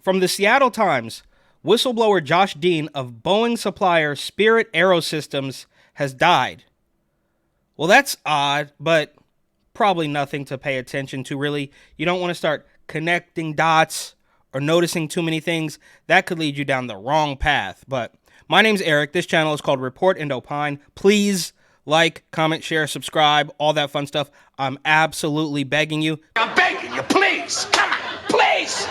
From the Seattle Times, whistleblower Josh Dean of Boeing supplier Spirit Aerosystems has died. Well, that's odd, but probably nothing to pay attention to, really. You don't want to start connecting dots or noticing too many things. That could lead you down the wrong path. But my name's Eric. This channel is called Report and Opine. Please like, comment, share, subscribe, all that fun stuff. I'm absolutely begging you. I'm begging you, please. Come on, please.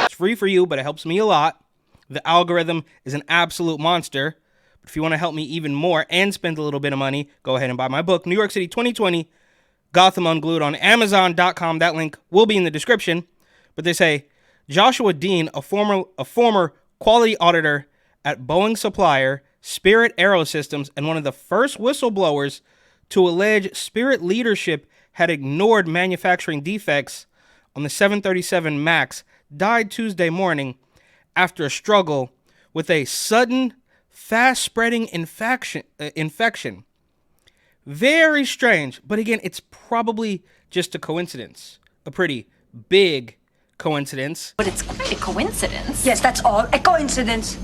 It's free for you, but it helps me a lot. The algorithm is an absolute monster. But if you want to help me even more and spend a little bit of money, go ahead and buy my book, New York City 2020, Gotham Unglued, on Amazon.com. That link will be in the description. But they say, Joshua Dean, a former quality auditor at Boeing supplier Spirit Aerosystems and one of the first whistleblowers to allege Spirit leadership had ignored manufacturing defects on the 737 MAX, died Tuesday morning after a struggle with a sudden, fast-spreading infection. Very strange, but again, it's probably just a coincidence, a pretty big coincidence. But it's quite a coincidence. Yes, that's all. A coincidence.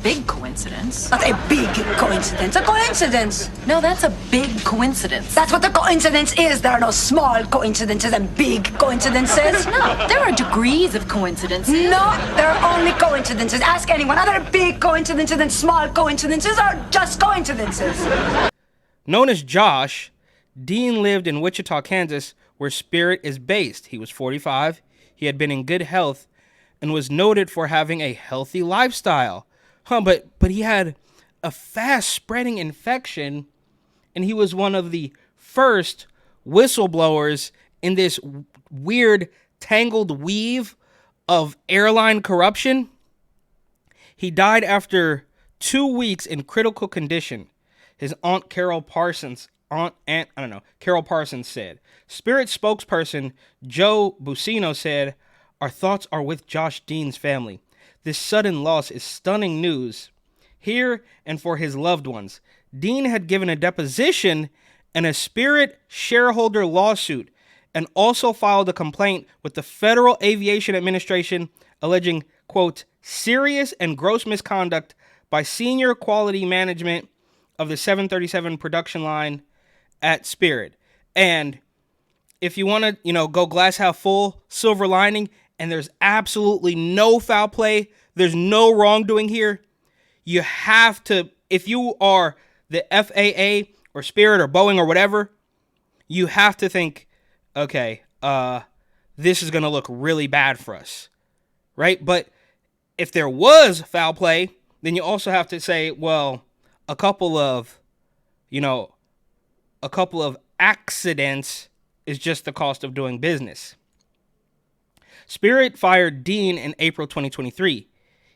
Big coincidence. Not a big coincidence. A coincidence. No, that's a big coincidence. That's what a coincidence is. There are no small coincidences and big coincidences. No, there are degrees of coincidence. No, there are only coincidences. Ask anyone. Are there big coincidences and small coincidences, or just coincidences? Known as Josh, Dean lived in Wichita, Kansas, where Spirit is based. He was 45. He had been in good health and was noted for having a healthy lifestyle. But he had a fast-spreading infection, and he was one of the first whistleblowers in this weird, tangled weave of airline corruption. He died after 2 weeks in critical condition. His aunt Carol Parsons said. Spirit spokesperson Joe Bucino said, "Our thoughts are with Josh Dean's family. This sudden loss is stunning news here and for his loved ones." Dean had given a deposition in a Spirit shareholder lawsuit and also filed a complaint with the Federal Aviation Administration alleging, quote, serious and gross misconduct by senior quality management of the 737 production line at Spirit. And if you want to, go glass half full, silver lining, and there's absolutely no foul play, there's no wrongdoing here, you have to, if you are the FAA or Spirit or Boeing or whatever, you have to think, okay, this is going to look really bad for us, right? But if there was foul play, then you also have to say, well, a couple of accidents is just the cost of doing business. Spirit fired Dean in April 2023.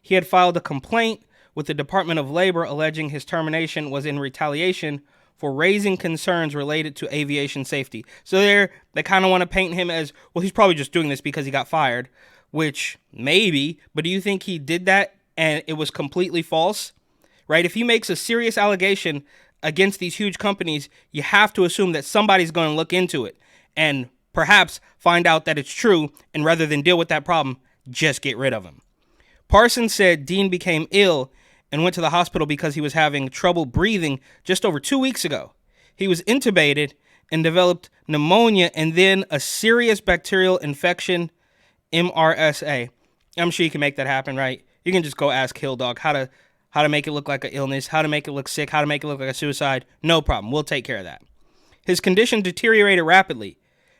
He had filed a complaint with the Department of Labor alleging his termination was in retaliation for raising concerns related to aviation safety. So they kind of want to paint him as, well, he's probably just doing this because he got fired, which maybe, but do you think he did that and it was completely false? Right? If he makes a serious allegation against these huge companies, you have to assume that somebody's going to look into it and perhaps find out that it's true, and rather than deal with that problem, just get rid of him. Parsons said Dean became ill and went to the hospital because he was having trouble breathing just over 2 weeks ago. He was intubated and developed pneumonia and then a serious bacterial infection, MRSA. I'm sure you can make that happen, right? You can just go ask Hill Dog how to make it look like an illness, how to make it look sick, how to make it look like a suicide. No problem. We'll take care of that. His condition deteriorated rapidly,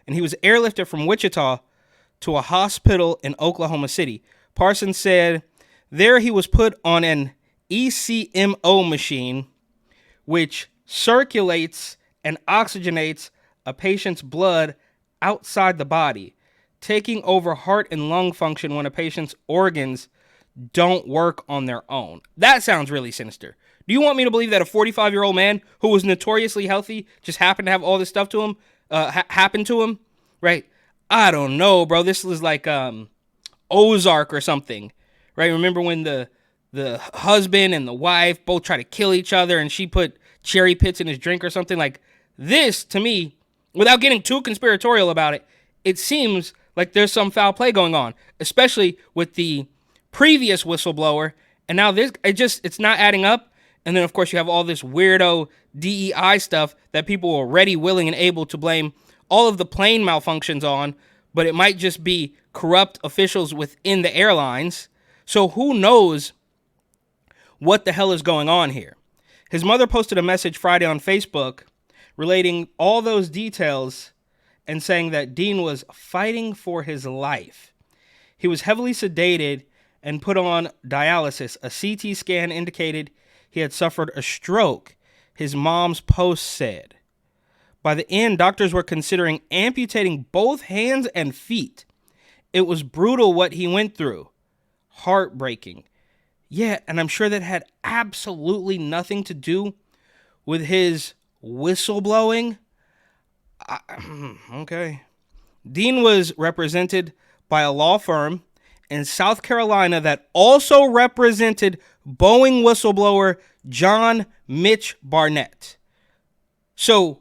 and he was airlifted from Wichita to a hospital in Oklahoma City. Parsons said there he was put on an ECMO machine, which circulates and oxygenates a patient's blood outside the body, taking over heart and lung function when a patient's organs don't work on their own. That sounds really sinister. Do you want me to believe that a 45-year-old man who was notoriously healthy just happened to have all this stuff to him, happen to him? Right? I don't know, bro. This was like Ozark or something, right? Remember when the husband and the wife both try to kill each other and she put cherry pits in his drink or something? Like this, to me, without getting too conspiratorial about it, it seems like there's some foul play going on, especially with the previous whistleblower. And now it's not adding up. And then, of course, you have all this weirdo DEI stuff that people are ready, willing, and able to blame all of the plane malfunctions on, but it might just be corrupt officials within the airlines. So who knows what the hell is going on here? His mother posted a message Friday on Facebook relating all those details and saying that Dean was fighting for his life. He was heavily sedated and put on dialysis. A CT scan indicated he had suffered a stroke, his mom's post said. By the end, doctors were considering amputating both hands and feet. It was brutal what he went through. Heartbreaking. Yeah, and I'm sure that had absolutely nothing to do with his whistleblowing. Okay. Dean was represented by a law firm in South Carolina that also represented Boeing whistleblower John Mitch Barnett. So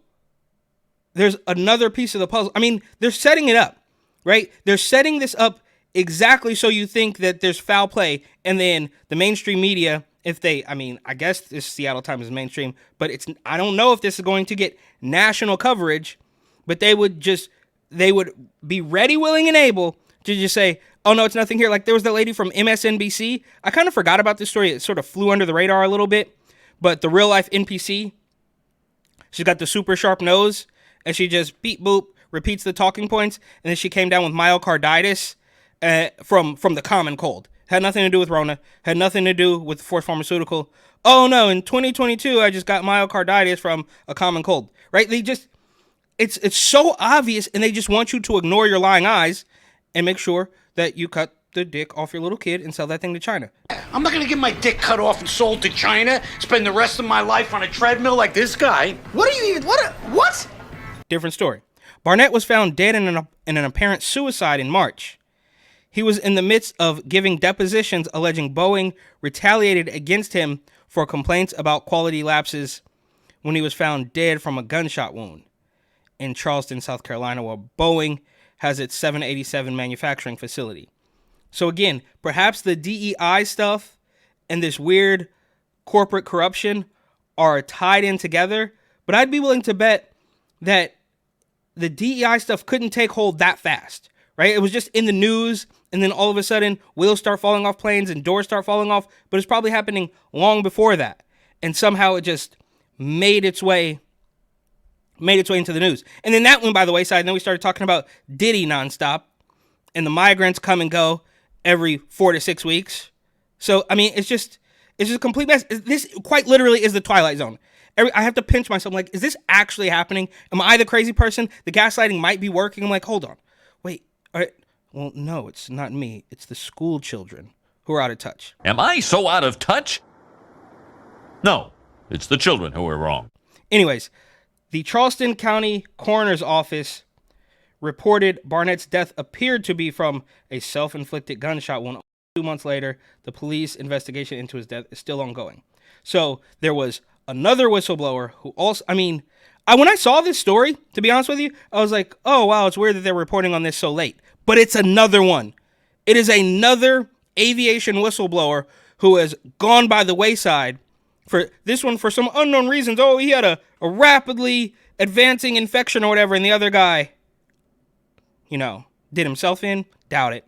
there's another piece of the puzzle. I mean, they're setting it up, right? They're setting this up exactly so you think that there's foul play, and then the mainstream media, I guess this Seattle Times is mainstream, but I don't know if this is going to get national coverage, but they would be ready, willing, and able to just say, oh no, it's nothing here. Like there was that lady from MSNBC. I kind of forgot about this story. It sort of flew under the radar a little bit, but the real life NPC, she's got the super sharp nose, and she just beep boop repeats the talking points, and then she came down with myocarditis from the common cold. Had nothing to do with Rona. Had nothing to do with Force Pharmaceutical. Oh no, in 2022 I just got myocarditis from a common cold. Right? It's so obvious, and they just want you to ignore your lying eyes and make sure that you cut the dick off your little kid and sell that thing to China. I'm not gonna get my dick cut off and sold to China, spend the rest of my life on a treadmill like this guy. What? Different story. Barnett was found dead in an apparent suicide in March. He was in the midst of giving depositions alleging Boeing retaliated against him for complaints about quality lapses when he was found dead from a gunshot wound in Charleston, South Carolina, where Boeing has its 787 manufacturing facility. So again, perhaps the DEI stuff and this weird corporate corruption are tied in together, but I'd be willing to bet that the DEI stuff couldn't take hold that fast, right? It was just in the news, and then all of a sudden, wheels start falling off planes and doors start falling off, but it's probably happening long before that. And somehow it just made its way into the news. And then that went by the wayside, and then we started talking about Diddy nonstop, and the migrants come and go every 4 to 6 weeks. So, I mean, it's just a complete mess. This quite literally is the Twilight Zone. I have to pinch myself. I'm like, is this actually happening? Am I the crazy person? The gaslighting might be working. I'm like, hold on. Wait. All right. Well, no, it's not me. It's the school children who are out of touch. Am I so out of touch? No, it's the children who are wrong. Anyways, the Charleston County Coroner's Office reported Barnett's death appeared to be from a self-inflicted gunshot wound. 2 months later, the police investigation into his death is still ongoing. So there was another whistleblower who also, when I saw this story, to be honest with you, I was like, oh, wow, it's weird that they're reporting on this so late. But it's another one. It is another aviation whistleblower who has gone by the wayside for this one for some unknown reasons. Oh, he had a rapidly advancing infection or whatever, and the other guy, did himself in? Doubt it.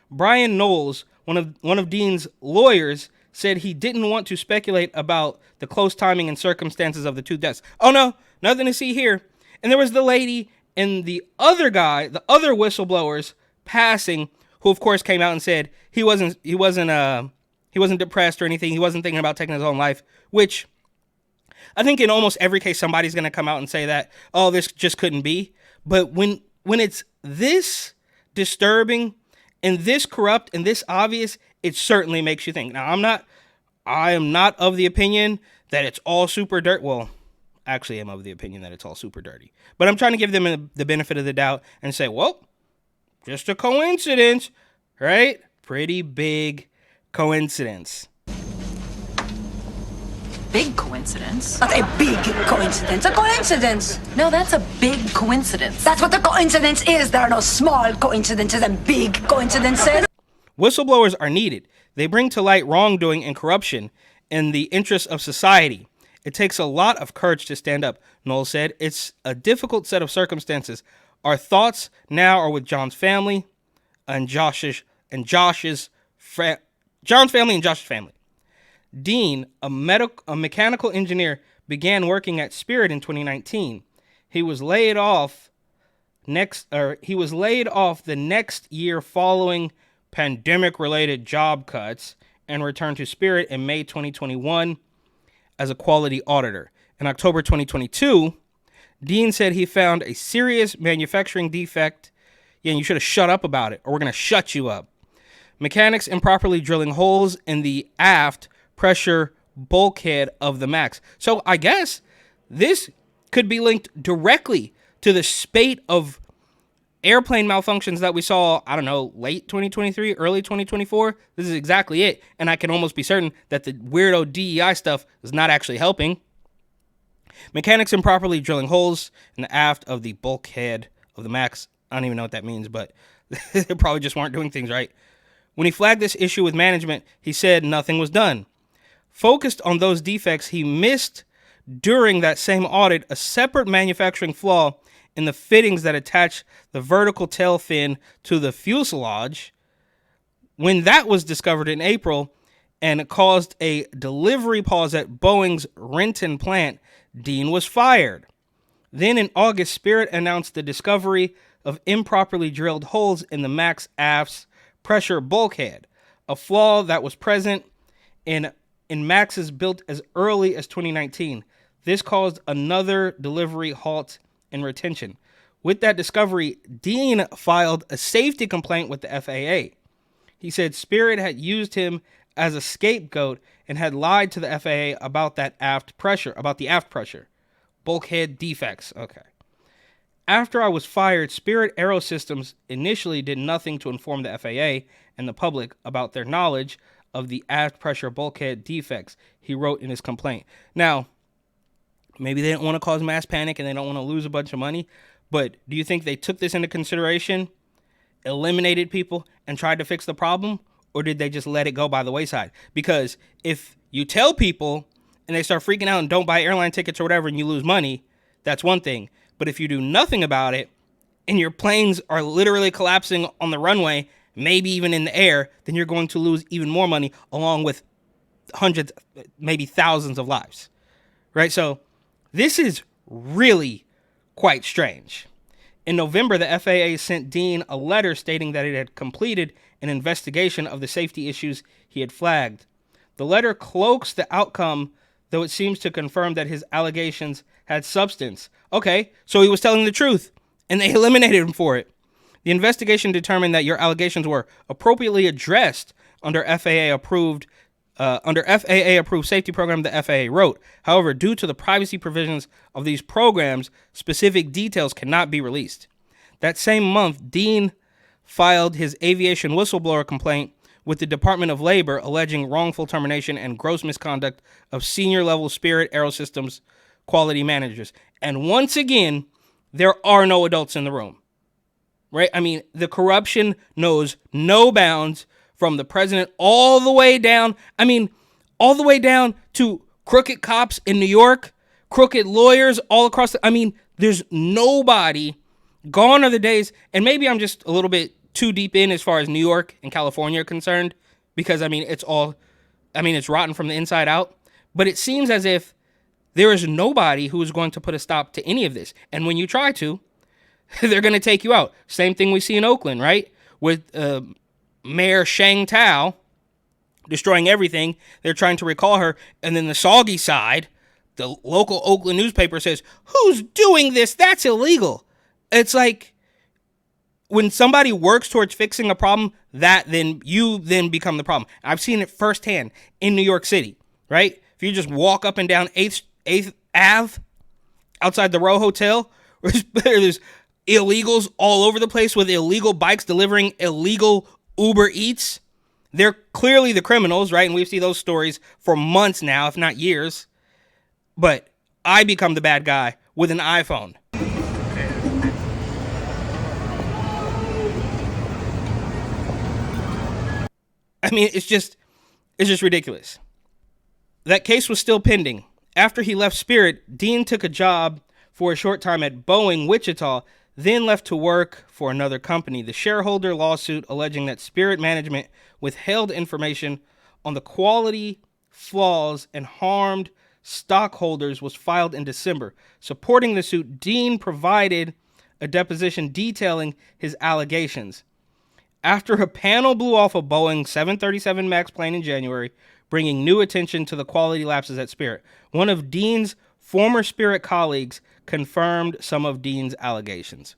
Brian Knowles, one of Dean's lawyers, said he didn't want to speculate about the close timing and circumstances of the two deaths. Oh no, nothing to see here. And there was the lady and the other guy, the other whistleblowers passing, who of course came out and said he wasn't depressed or anything. He wasn't thinking about taking his own life, which I think in almost every case somebody's going to come out and say that, oh, this just couldn't be. But when it's this disturbing and this corrupt and this obvious, it certainly makes you think. Now, I am not of the opinion that it's all super dirt. Well, actually, I'm of the opinion that it's all super dirty. But I'm trying to give them the benefit of the doubt and say, well, just a coincidence, right? Pretty big coincidence. big coincidence. Not a big coincidence. A coincidence. No, that's a big coincidence. That's what the coincidence is. There are no small coincidences and big coincidences. Whistleblowers are needed. They bring to light wrongdoing and corruption in the interests of society. It takes a lot of courage to stand up, Knoll said. It's a difficult set of circumstances. Our thoughts now are with John's family and Josh's family. Dean, a mechanical engineer, began working at Spirit in 2019. He was laid off the next year following pandemic-related job cuts and returned to Spirit in May 2021 as a quality auditor. In October 2022, Dean said he found a serious manufacturing defect. Yeah, and you should have shut up about it, or we're going to shut you up. Mechanics improperly drilling holes in the aft pressure bulkhead of the MAX. So I guess this could be linked directly to the spate of airplane malfunctions that we saw, I don't know, late 2023, early 2024. This is exactly it. And I can almost be certain that the weirdo DEI stuff is not actually helping. Mechanics improperly drilling holes in the aft of the bulkhead of the MAX. I don't even know what that means, but they probably just weren't doing things right. When he flagged this issue with management, he said nothing was done. Focused on those defects, he missed during that same audit a separate manufacturing flaw in the fittings that attach the vertical tail fin to the fuselage. When that was discovered in April and it caused a delivery pause at Boeing's Renton plant, Dean was fired. Then in August, Spirit announced the discovery of improperly drilled holes in the MAX aft's pressure bulkhead, a flaw that was present in MAXs built as early as 2019. This caused another delivery halt and retention. With that discovery, Dean filed a safety complaint with the FAA. He said Spirit had used him as a scapegoat and had lied to the FAA about the aft pressure. Bulkhead defects. Okay. After I was fired, Spirit Aerosystems initially did nothing to inform the FAA and the public about their knowledge of the aft pressure bulkhead defects, he wrote in his complaint. Now, maybe they didn't want to cause mass panic and they don't want to lose a bunch of money, but do you think they took this into consideration, eliminated people, and tried to fix the problem, or did they just let it go by the wayside? Because if you tell people and they start freaking out and don't buy airline tickets or whatever and you lose money, that's one thing. But if you do nothing about it and your planes are literally collapsing on the runway, maybe even in the air, then you're going to lose even more money along with hundreds, maybe thousands of lives, right? So this is really quite strange. In November, the FAA sent Dean a letter stating that it had completed an investigation of the safety issues he had flagged. The letter cloaks the outcome, though it seems to confirm that his allegations had substance. Okay, so he was telling the truth, and they eliminated him for it. The investigation determined that your allegations were appropriately addressed under FAA-approved safety program the FAA wrote. However, due to the privacy provisions of these programs, specific details cannot be released. That same month, Dean filed his aviation whistleblower complaint with the Department of Labor alleging wrongful termination and gross misconduct of senior-level Spirit Aerosystems quality managers. And once again, there are no adults in the room, right? I mean, the corruption knows no bounds from the president all the way down. I mean, all the way down to crooked cops in New York, crooked lawyers all across there's nobody. Gone are the days, and maybe I'm just a little bit too deep in as far as New York and California are concerned, because it's rotten from the inside out. But it seems as if there is nobody who is going to put a stop to any of this. And when you try to, they're going to take you out. Same thing we see in Oakland, right? With Mayor Shang Tao destroying everything. They're trying to recall her. And then the soggy side, the local Oakland newspaper says, "Who's doing this? That's illegal." It's like when somebody works towards fixing a problem, you become the problem. I've seen it firsthand in New York City, right? If you just walk up and down 8th Ave outside the Row Hotel, there's illegals all over the place with illegal bikes delivering illegal Uber Eats. They're clearly the criminals, right? And we've seen those stories for months now, if not years. but I become the bad guy with an iPhone. I mean, it's just ridiculous. That case was still pending. After he left Spirit, Dean took a job for a short time at Boeing, Wichita, then left to work for another company. The shareholder lawsuit alleging that Spirit management withheld information on the quality flaws and harmed stockholders was filed in December. Supporting the suit, Dean provided a deposition detailing his allegations. After a panel blew off a Boeing 737 MAX plane in January, bringing new attention to the quality lapses at Spirit, one of Dean's former Spirit colleagues confirmed some of Dean's allegations.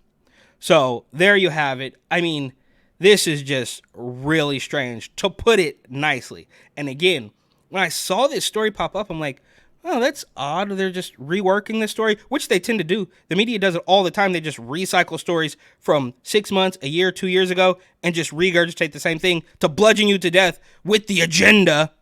So there you have it. I mean, this is just really strange, to put it nicely. And again, when I saw this story pop up, I'm like, oh, that's odd. They're just reworking this story, which they tend to do. The media does it all the time. They just recycle stories from 6 months, a year, 2 years ago, and just regurgitate the same thing to bludgeon you to death with the agenda.